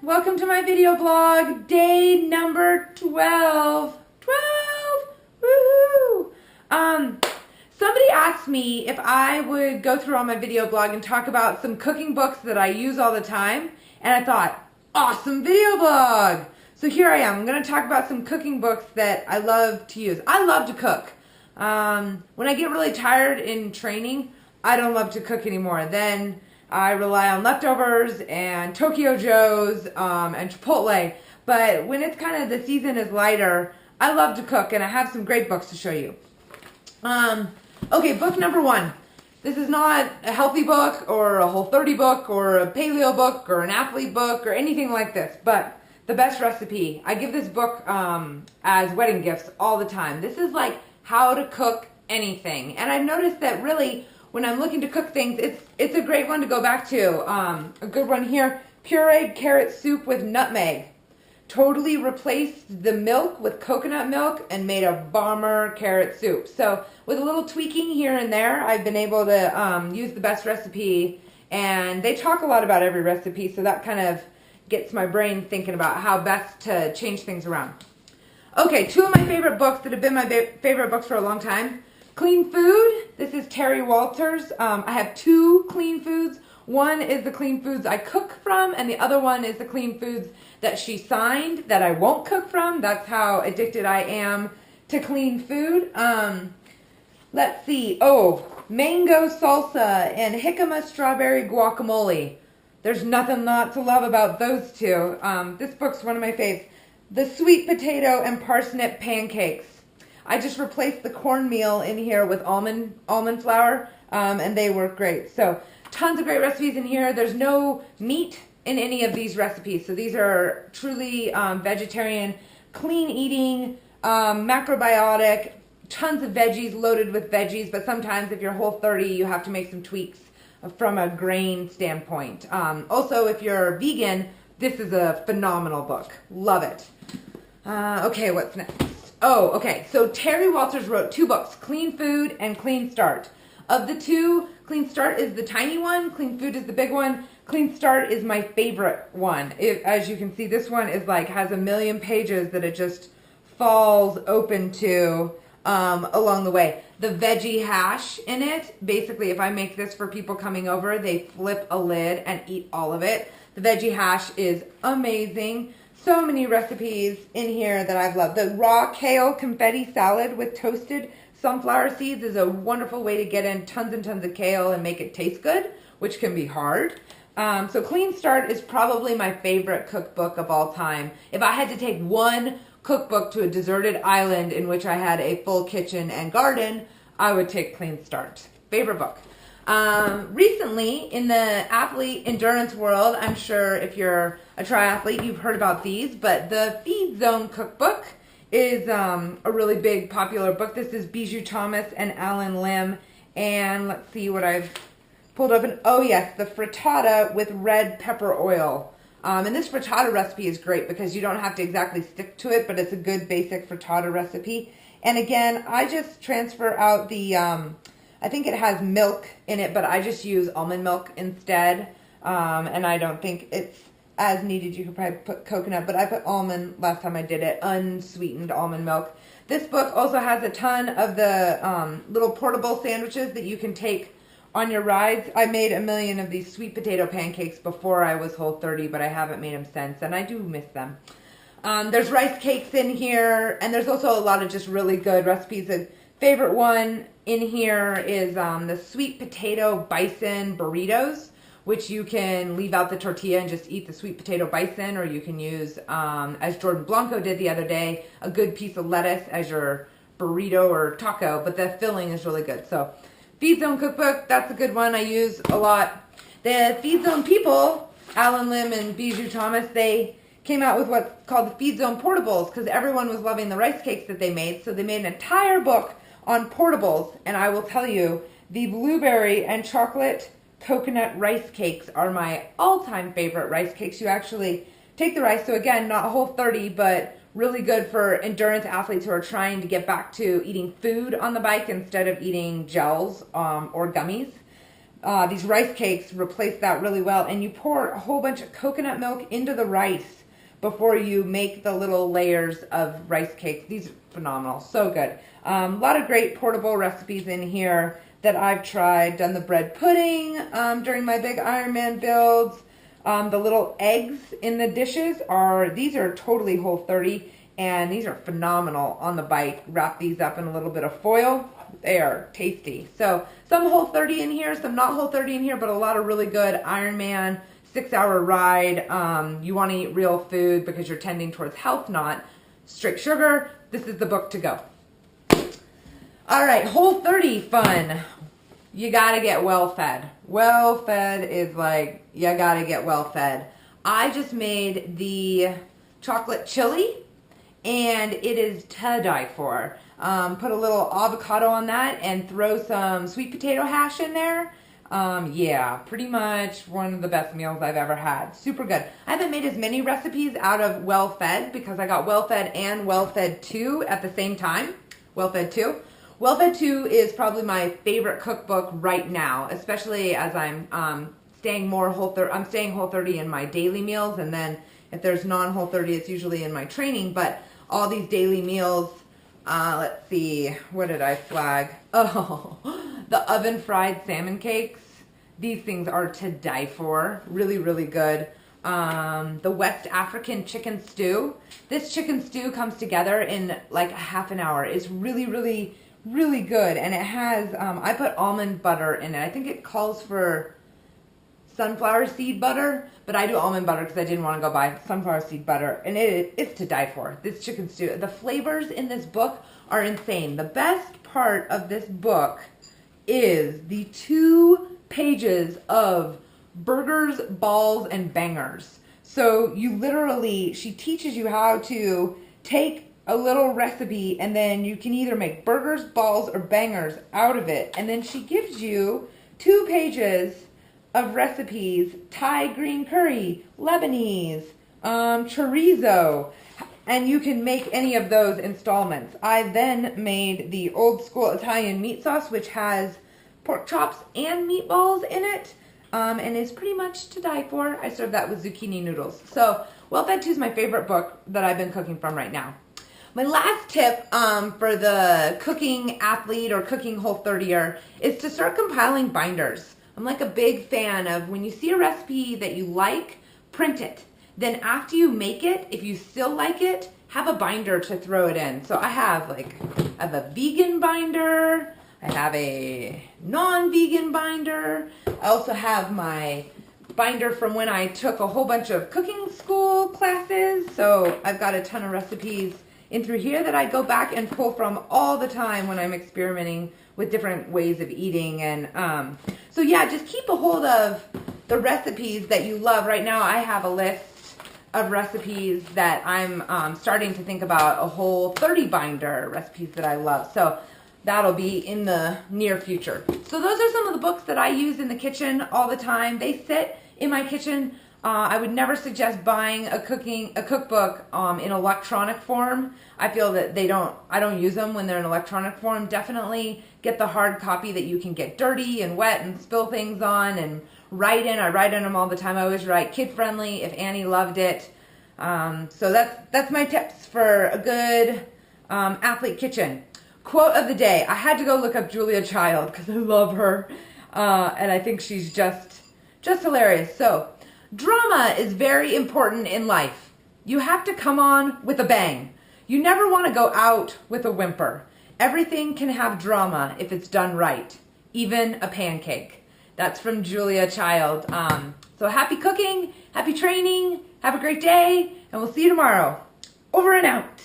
Welcome to my video blog, day number 12. 12! Woohoo! Somebody asked me if I would go through on my video blog and talk about some cooking books that I use all the time, and I thought, awesome video blog! So here I am. I'm going to talk about some cooking books that I love to use. I love to cook. When I get really tired in training, I don't love to cook anymore. Then I rely on leftovers and Tokyo Joe's and Chipotle. But when it's kind of the season is lighter, I love to cook, and I have some great books to show you. Okay, book number 1. This is not a healthy book or a Whole30 book or a paleo book or an athlete book or anything like this, but The Best Recipe. I give this book as wedding gifts all the time. This is like how to cook anything. And I've noticed that really when I'm looking to cook things, it's a great one to go back to. A good one here, pureed carrot soup with nutmeg. Totally replaced the milk with coconut milk and made a bomber carrot soup. So with a little tweaking here and there, I've been able to use The Best Recipe. And they talk a lot about every recipe, so that kind of gets my brain thinking about how best to change things around. Okay, 2 of my favorite books that have been my favorite books for a long time. Clean Food. This is Terry Walters. I have 2 clean foods. One is the clean foods I cook from, and the other one is the clean foods that she signed that I won't cook from. That's how addicted I am to clean food. Let's see. Oh, mango salsa and jicama strawberry guacamole. There's nothing not to love about those 2. This book's one of my faves. The sweet potato and parsnip pancakes. I just replaced the cornmeal in here with almond flour, and they work great. So tons of great recipes in here. There's no meat in any of these recipes. So these are truly vegetarian, clean eating, macrobiotic, tons of veggies loaded with veggies. But sometimes if you're Whole30, you have to make some tweaks from a grain standpoint. Also, if you're vegan, this is a phenomenal book. Love it. Okay, what's next? Oh, okay. So Terry Walters wrote 2 books, Clean Food and Clean Start. Of the 2, Clean Start is the tiny one. Clean Food is the big one. Clean Start is my favorite one. As you can see, this one is like has a million pages that it just falls open to along the way. The veggie hash in it, basically if I make this for people coming over, they flip a lid and eat all of it. The veggie hash is amazing. So many recipes in here that I've loved. The raw kale confetti salad with toasted sunflower seeds is a wonderful way to get in tons and tons of kale and make it taste good, which can be hard. So Clean Start is probably my favorite cookbook of all time. If I had to take one cookbook to a deserted island in which I had a full kitchen and garden, I would take Clean Start. Favorite book. Recently, in the athlete endurance world, I'm sure if you're a triathlete, you've heard about these, but the Feed Zone Cookbook is a really big, popular book. This is Bijou Thomas and Alan Lim, and let's see what I've pulled up. Oh yes, the frittata with red pepper oil. And this frittata recipe is great because you don't have to exactly stick to it, but it's a good basic frittata recipe. And again, I just transfer out the I think it has milk in it, but I just use almond milk instead. And I don't think it's as needed. You could probably put coconut, but I put almond last time I did it, unsweetened almond milk. This book also has a ton of the little portable sandwiches that you can take on your rides. I made a million of these sweet potato pancakes before I was Whole30, but I haven't made them since, and I do miss them. There's rice cakes in here, and there's also a lot of just really good recipes. A favorite one in here is the sweet potato bison burritos, which you can leave out the tortilla and just eat the sweet potato bison, or you can use, as Jordan Blanco did the other day, a good piece of lettuce as your burrito or taco, but the filling is really good. So Feed Zone Cookbook, that's a good one I use a lot. The Feed Zone people, Alan Lim and Bijou Thomas, they came out with what's called the Feed Zone Portables because everyone was loving the rice cakes that they made. So they made an entire book on portables, and I will tell you, the blueberry and chocolate coconut rice cakes are my all-time favorite rice cakes. You actually take the rice, so again, not Whole30, but really good for endurance athletes who are trying to get back to eating food on the bike instead of eating gels or gummies. these rice cakes replace that really well. And you pour a whole bunch of coconut milk into the rice before you make the little layers of rice cakes. These are phenomenal, so good. A lot of great portable recipes in here that I've tried. Done the bread pudding during my big Ironman builds. The little eggs in the dishes these are totally Whole30, and these are phenomenal on the bite. Wrap these up in a little bit of foil. They are tasty. So some Whole30 in here, some not Whole30 in here, but a lot of really good Ironman 6-hour ride. You want to eat real food because you're tending towards health, not strict sugar. This is the book to go. All right, Whole30 fun. You gotta get well fed. Well fed is like, you gotta get well fed. I just made the chocolate chili, and it is to die for. Put a little avocado on that and throw some sweet potato hash in there. Yeah, pretty much one of the best meals I've ever had. Super good. I haven't made as many recipes out of Well Fed because I got Well Fed and Well Fed 2 at the same time. Well Fed 2. Well Fed 2 is probably my favorite cookbook right now, especially as I'm staying Whole30 in my daily meals, and then if there's non-Whole30, it's usually in my training. But all these daily meals, let's see, what did I flag? Oh, the oven fried salmon cakes. These things are to die for. Really, really good. The West African chicken stew. This chicken stew comes together in like a half an hour. It's really, really, really good. And it has, I put almond butter in it. I think it calls for sunflower seed butter, but I do almond butter because I didn't want to go buy sunflower seed butter. And it's to die for. This chicken stew. The flavors in this book are insane. The best part of this book is the 2 pages of burgers, balls, and bangers. So you literally, she teaches you how to take a little recipe, and then you can either make burgers, balls, or bangers out of it. And then she gives you 2 pages of recipes: Thai green curry, Lebanese, chorizo, and you can make any of those installments. I then made the old school Italian meat sauce, which has pork chops and meatballs in it, and is pretty much to die for. I serve that with zucchini noodles. So Well Fed 2 is my favorite book that I've been cooking from right now. My last tip for the cooking athlete or cooking Whole30er is to start compiling binders. I'm like a big fan of when you see a recipe that you like, print it. Then after you make it, if you still like it, have a binder to throw it in. So I have a vegan binder, I have a non-vegan binder, I also have my binder from when I took a whole bunch of cooking school classes. So I've got a ton of recipes in through here that I go back and pull from all the time when I'm experimenting with different ways of eating. And so yeah, just keep a hold of the recipes that you love. Right now I have a list of recipes that I'm starting to think about a Whole30 binder, recipes that I love. So that'll be in the near future. So those are some of the books that I use in the kitchen all the time. They sit in my kitchen. I would never suggest buying a cookbook in electronic form. I feel that I don't use them when they're in electronic form. Definitely get the hard copy that you can get dirty and wet and spill things on and write in. I write in them all the time. I always write kid friendly if Annie loved it. So that's my tips for a good athlete kitchen. Quote of the day. I had to go look up Julia Child because I love her. And I think she's just hilarious. So, drama is very important in life. You have to come on with a bang. You never want to go out with a whimper. Everything can have drama if it's done right. Even a pancake. That's from Julia Child. So happy cooking, happy training, have a great day, and we'll see you tomorrow. Over and out.